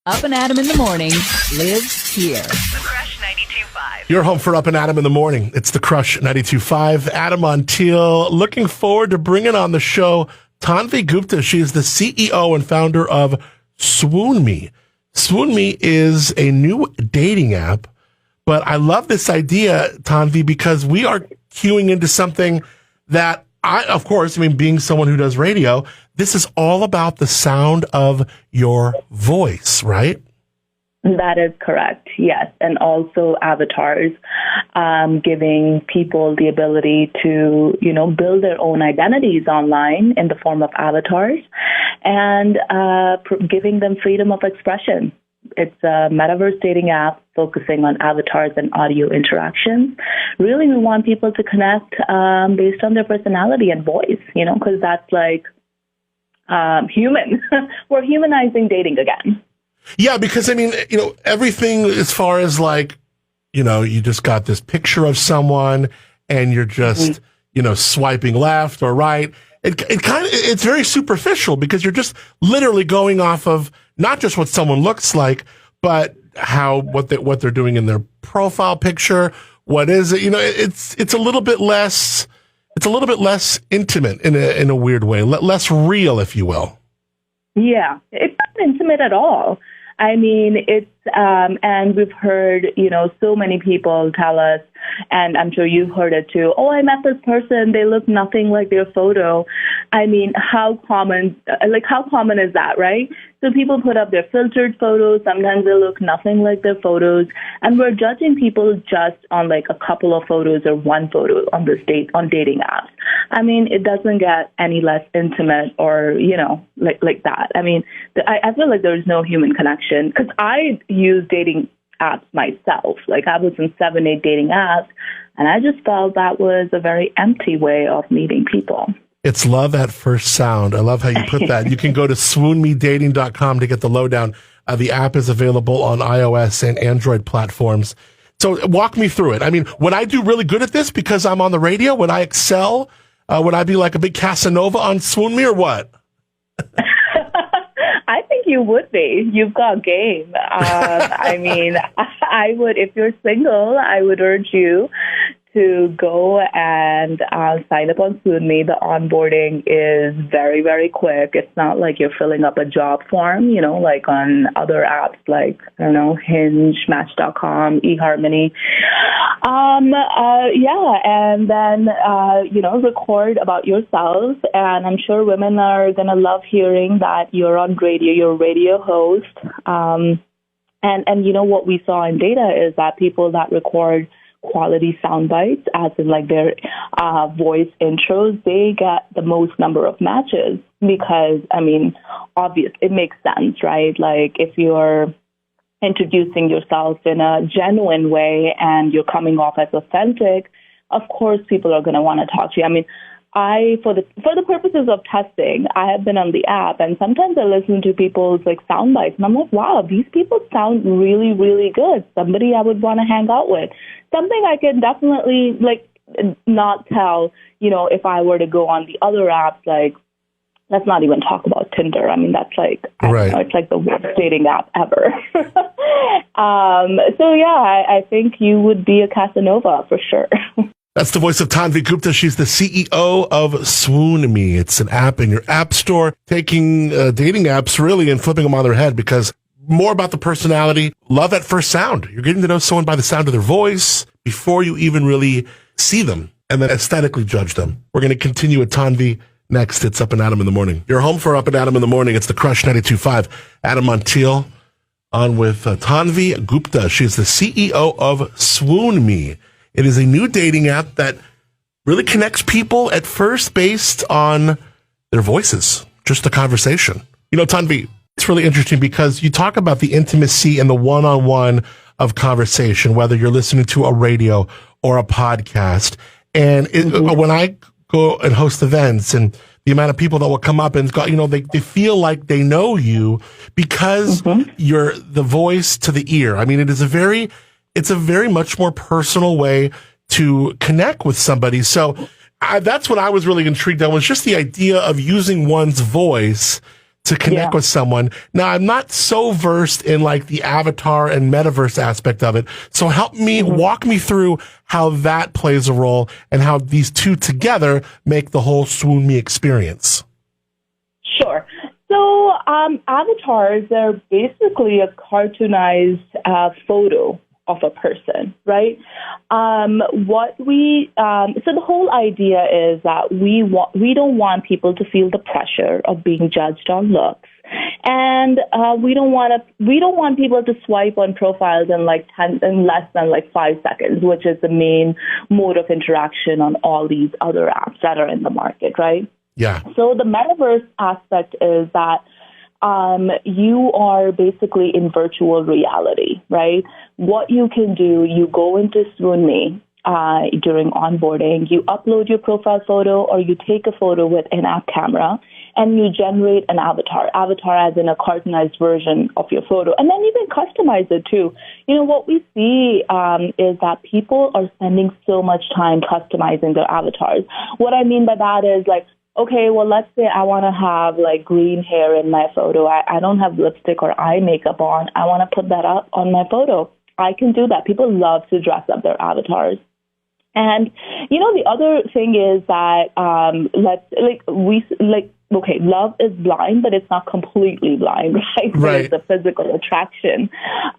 Up and Adam in the Morning lives here. The Crush 92.5. You're home for Up and Adam in the Morning. It's the Crush 92.5. Adam Montiel, looking forward to bringing on the show Tanvi Gupta. She is the CEO and founder of SwoonMe. SwoonMe is a new dating app, but I love this idea, Tanvi, because we are queuing into something that of course, being someone who does radio, this is all about the sound of your voice, right? That is correct, yes. And also avatars, giving people the ability to, build their own identities online in the form of avatars and giving them freedom of expression. It's a metaverse dating app focusing on avatars and audio interactions. Really, we want people to connect based on their personality and voice, because that's like human. We're humanizing dating again. Yeah, because, everything as far as you just got this picture of someone and you're just, swiping left or right. It's very superficial because you're just literally going off of not just what someone looks like, but what they're doing in their profile picture. What is it? It's a little bit less. It's a little bit less intimate in a weird way, less real, if you will. Yeah, it's not intimate at all. It's and we've heard, so many people tell us, and I'm sure you've heard it too. Oh, I met this person. They look nothing like their photo. How common is that, right? So people put up their filtered photos. Sometimes they look nothing like their photos. And we're judging people just on a couple of photos or one photo on dating apps. It doesn't get any less intimate or, like that. I feel like there's no human connection because I use dating apps myself. I was in 7-8 dating apps, and I just felt that was a very empty way of meeting people. It's love at first sound. I love how you put that. You can go to SwoonMeDating.com to get the lowdown. The app is available on iOS and Android platforms. So walk me through it. Would I do really good at this because I'm on the radio? Would I excel? Would I be like a big Casanova on SwoonMe or what? I think you would be. You've got game. I would, if you're single, I would urge you to go and sign up on SwoonMe. The onboarding is very, very quick. It's not like you're filling up a job form, like on other apps like, Hinge, Match.com, eHarmony. And then, record about yourself. And I'm sure women are going to love hearing that you're on radio, you're a radio host. And what we saw in data is that people that record quality sound bites, as in their voice intros, they get the most number of matches because, obvious, it makes sense, right? If you're introducing yourself in a genuine way and you're coming off as authentic, of course people are going to want to talk to you. For the purposes of testing, I have been on the app, and sometimes I listen to people's sound bites, and I'm like, wow, these people sound really, really good. Somebody I would want to hang out with. Something I can definitely not tell, if I were to go on the other apps, let's not even talk about Tinder. That's right. It's the worst dating app ever. I think you would be a Casanova for sure. That's the voice of Tanvi Gupta. She's the CEO of SwoonMe. It's an app in your app store, taking dating apps really and flipping them on their head because more about the personality, love at first sound. You're getting to know someone by the sound of their voice before you even really see them and then aesthetically judge them. We're going to continue with Tanvi next. It's Up and Adam in the Morning. You're home for Up and Adam in the Morning. It's the Crush 92.5. Adam Montiel on with Tanvi Gupta. She's the CEO of SwoonMe. It is a new dating app that really connects people at first based on their voices, just the conversation. Tanvi, it's really interesting because you talk about the intimacy and the one-on-one of conversation, whether you're listening to a radio or a podcast. And when I go and host events and the amount of people that will come up and, they feel like they know you because you're the voice to the ear. It's a very much more personal way to connect with somebody. So that's what I was really intrigued on, was just the idea of using one's voice to connect with someone. Now, I'm not so versed in like the avatar and metaverse aspect of it. So help me, walk me through how that plays a role and how these two together make the whole SwoonMe experience. Sure. So avatars are basically a cartoonized photo of a person, right? So the whole idea is that we don't want people to feel the pressure of being judged on looks, and we don't want people to swipe on profiles in less than 5 seconds, which is the main mode of interaction on all these other apps that are in the market, right? Yeah. So the metaverse aspect is that you are basically in virtual reality, right? What you can do, you go into SwoonMe during onboarding, you upload your profile photo or you take a photo with an app camera and you generate an avatar as in a cartoonized version of your photo. And then you can customize it too. You know, what we see is that people are spending so much time customizing their avatars. What I mean by that is okay, well, let's say I want to have green hair in my photo. I don't have lipstick or eye makeup on. I want to put that up on my photo. I can do that. People love to dress up their avatars. And, the other thing is that love is blind, but it's not completely blind, right? Right. There's a physical attraction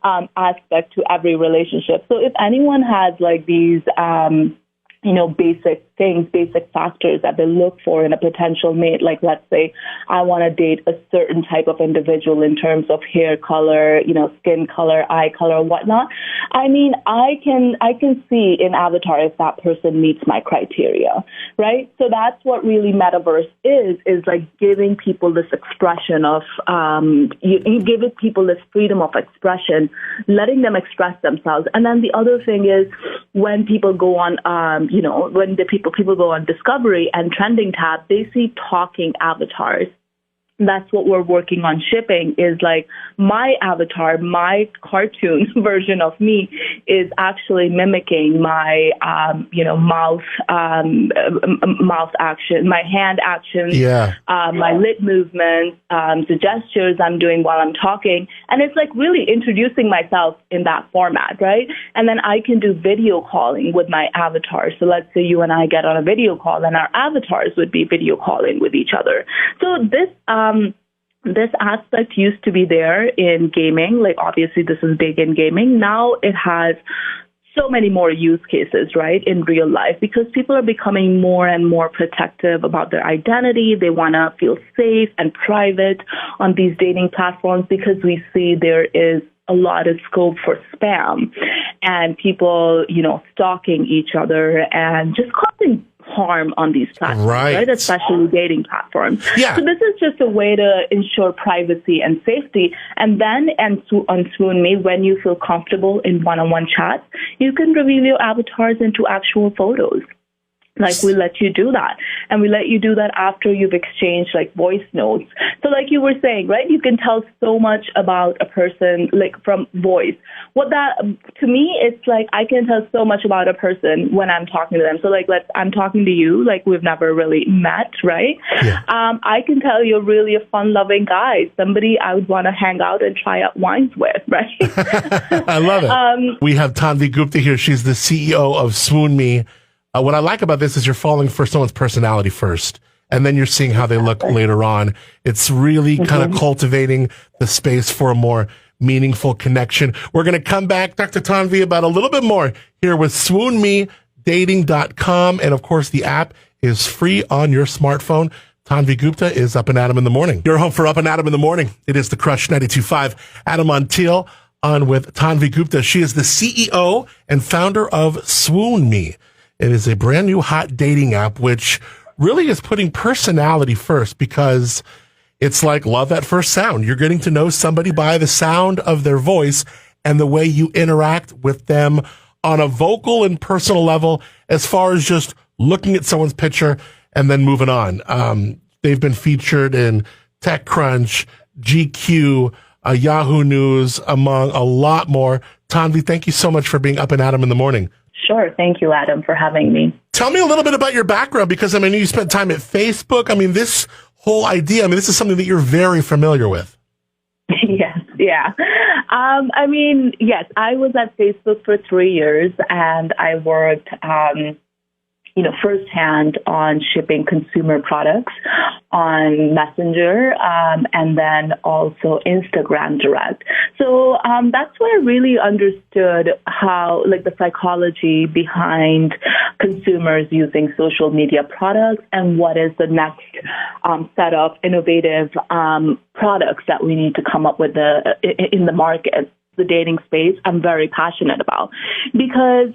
aspect to every relationship. So if anyone has these basic factors that they look for in a potential mate. Like, let's say I want to date a certain type of individual in terms of hair color, skin color, eye color, whatnot. I mean, I can see in Avatar if that person meets my criteria, right? So that's what really metaverse is giving people this expression of, you giving people this freedom of expression, letting them express themselves. And then the other thing is when people go on, when the people go on Discovery and Trending tab, they see talking avatars. That's what we're working on shipping is my avatar, my cartoon version of me is actually mimicking my, mouth action, my hand actions, my lip movements, the gestures I'm doing while I'm talking. And it's really introducing myself in that format, right? And then I can do video calling with my avatar. So let's say you and I get on a video call and our avatars would be video calling with each other. So this aspect used to be there in gaming. Obviously, this is big in gaming. Now it has so many more use cases, right, in real life, because people are becoming more and more protective about their identity. They want to feel safe and private on these dating platforms because we see there is a lot of scope for spam and people, stalking each other and just causing harm on these platforms, right? Especially dating platforms. Yeah. So this is just a way to ensure privacy and safety. And then on SwoonMe, when you feel comfortable in one-on-one chats, you can reveal your avatars into actual photos. We let you do that. And we let you do that after you've exchanged voice notes. So you were saying, right, you can tell so much about a person from voice. To me, it's I can tell so much about a person when I'm talking to them. So I'm talking to you, we've never really met, right? Yeah. I can tell you're really a fun-loving guy, somebody I would want to hang out and try out wines with, right? I love it. We have Tanvi Gupta here. She's the CEO of SwoonMe. What I like about this is you're falling for someone's personality first, and then you're seeing how they look later on. It's really kind of cultivating the space for a more meaningful connection. We're going to come back, Dr. Tanvi, about a little bit more here with SwoonMeDating.com. And of course, the app is free on your smartphone. Tanvi Gupta is Up and Adam in the Morning. You're home for Up and Adam in the Morning. It is the Crush 92.5. Adam Montiel on with Tanvi Gupta. She is the CEO and founder of SwoonMe. It is a brand new hot dating app, which really is putting personality first because it's like love at first sound. You're getting to know somebody by the sound of their voice and the way you interact with them on a vocal and personal level, as far as just looking at someone's picture and then moving on. They've been featured in TechCrunch, GQ, Yahoo News, among a lot more. Tanvi, thank you so much for being Up and Adam in the Morning. Sure. Thank you, Adam, for having me. Tell me a little bit about your background, because, you spent time at Facebook. This whole idea? I mean, this is something that you're very familiar with. Yes, yeah. Yes, I was at Facebook for 3 years, and I worked, firsthand on shipping consumer products on Messenger, and then also Instagram Direct. So that's where I really understood how, the psychology behind consumers using social media products and what is the next set of innovative products that we need to come up with in the market. The dating space I'm very passionate about, because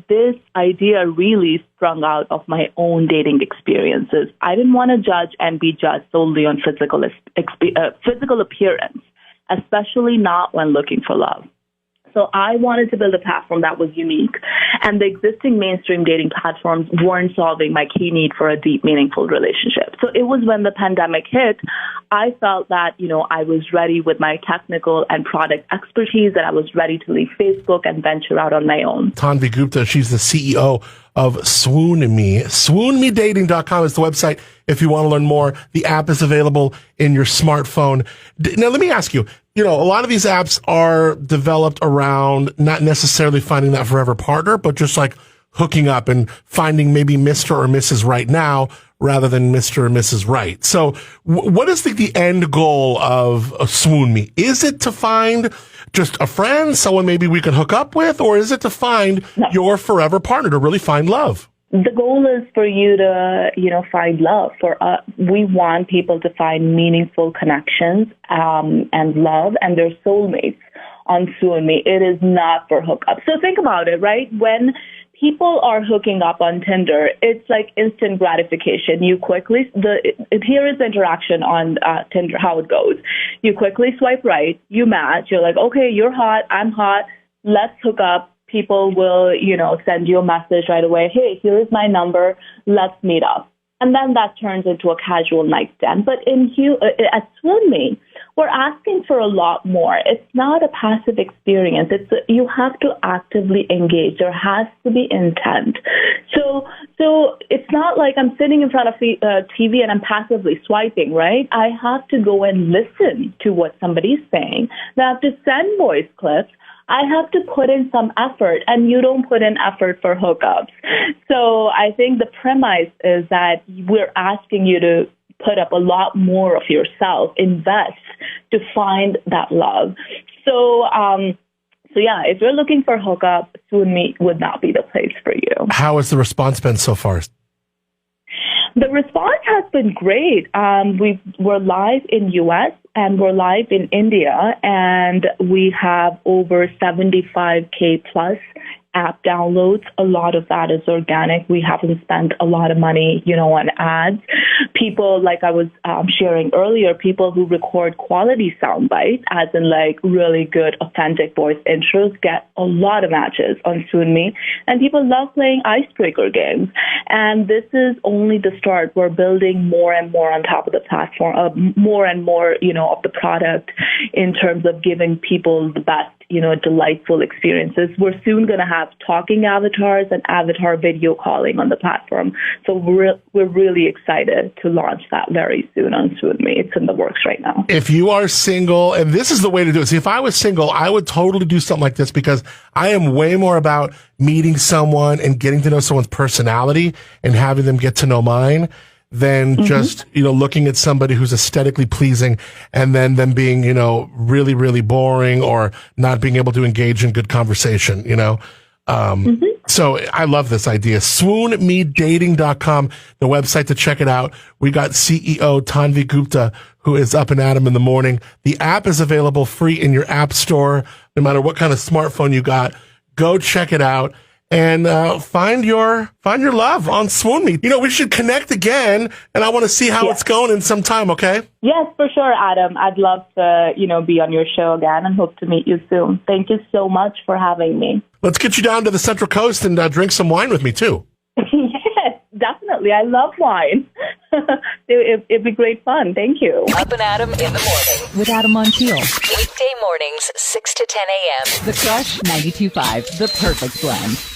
this idea really sprung out of my own dating experiences. I didn't want to judge and be judged solely on physical appearance, especially not when looking for love. So I wanted to build a platform that was unique, and the existing mainstream dating platforms weren't solving my key need for a deep, meaningful relationship. So it was when the pandemic hit, I felt that, I was ready with my technical and product expertise, that I was ready to leave Facebook and venture out on my own. Tanvi Gupta, she's the CEO of SwoonMe. SwoonMeDating.com is the website if you want to learn more. The app is available in your smartphone. Now, let me ask you, a lot of these apps are developed around not necessarily finding that forever partner, but just like hooking up and finding maybe Mr. or Mrs. Right now rather than Mr. or Mrs. Right. So what is the end goal of SwoonMe? Is it to find just a friend, someone maybe we can hook up with, or is it to find your forever partner, to really find love? The goal is for you to, find love. We want people to find meaningful connections and love and their soulmates on SwoonMe. It is not for hookup. So think about it, right? When people are hooking up on Tinder, it's like instant gratification. You quickly, here is the interaction on Tinder, how it goes. You quickly swipe right, you match, you're like, okay, you're hot, I'm hot, let's hook up. People will, send you a message right away. Hey, here is my number. Let's meet up. And then that turns into a casual nightstand. But at SwoonMe, we're asking for a lot more. It's not a passive experience. You have to actively engage. There has to be intent. So it's not like I'm sitting in front of TV and I'm passively swiping, right? I have to go and listen to what somebody's saying. I have to send voice clips. I have to put in some effort, and you don't put in effort for hookups. So I think the premise is that we're asking you to put up a lot more of yourself, invest to find that love. So yeah, if you're looking for hookup, SwoonMe would not be the place for you. How has the response been so far? The response has been great. We're live in U.S. and we're live in India, and we have over 75K plus app downloads. A lot of that is organic. We haven't spent a lot of money, on ads. People, like I was sharing earlier, people who record quality sound bites, as in like really good, authentic voice intros, get a lot of matches on SwoonMe. And people love playing icebreaker games. And this is only the start. We're building more and more on top of the platform, more and more, of the product in terms of giving people the best, delightful experiences. We're soon going to have talking avatars and avatar video calling on the platform. So we're really excited to launch that very soon on SwoonMe. It's in the works right now. If you are single, and this is the way to do it. See, if I was single, I would totally do something like this, because I am way more about meeting someone and getting to know someone's personality and having them get to know mine than just, looking at somebody who's aesthetically pleasing and then them being, really, really boring or not being able to engage in good conversation, So I love this idea. SwoonMeDating.com, the website to check it out. We got CEO Tanvi Gupta, who is up and at 'em in the morning. The app is available free in your app store, no matter what kind of smartphone you got. Go check it out. And find your love on SwoonMe. We should connect again, and I want to see how it's going in some time, okay? Yes, for sure, Adam. I'd love to, be on your show again and hope to meet you soon. Thank you so much for having me. Let's get you down to the Central Coast and drink some wine with me, too. Yes, definitely. I love wine. It'd be great fun. Thank you. Up and Adam in the morning. With Adam Montiel. Weekday mornings, 6 to 10 a.m. The Crush 92.5, the perfect blend.